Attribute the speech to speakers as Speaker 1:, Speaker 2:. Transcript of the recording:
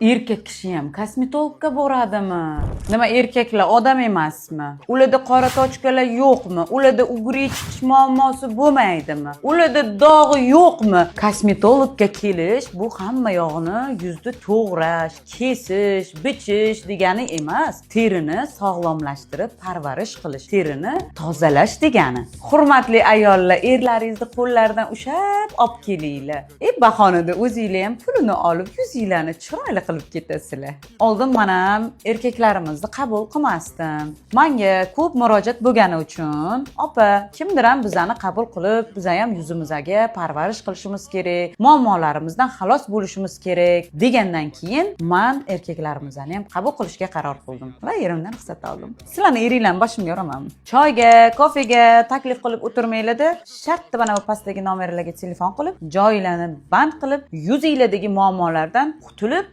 Speaker 1: Erkak kishi ham kosmetologga boradimi? Nima erkaklar odam emasmi? Ularda qora tochkalar yo'qmi? Ularda ugri chiqish muammosi bo'lmaydimi? Ularda dog'i yo'qmi? Kosmetologga kelish bu hamma yog'ini yuzda to'g'rash, kesish, bichish degani emas. Terini sog'lomlashtirib parvarish qilish, terini tozalash degani. Hurmatli ayollar, erlaringizni qo'llaridan ushlab olib kelinglar. Bahonada o'zinglar ham pulini olib, yuzinglarni chiroyli qilib ketasizlar. Oldin men ham erkaklarimizni qabul qilmasdim. Menga ko'p murojaat bo'lgani uchun, opa, kimdir ham bizani qabul qilib, biz ham yuzimizga parvarish qilishimiz kerak, muammolarimizdan xalos bo'lishimiz kerak degandan keyin men erkaklarimizni ham qabul qilishga qaror qildim va erimdan ruxsat oldim. Sizlarni eringlarni boshimga uramanmi? Choyga, kofega taklif qilib o'tirmanglar-da, shartta mana bu pastdagi nomerlarga telefon qilib, joylarni band qilib, yuzinglardagi muammolardan qutulib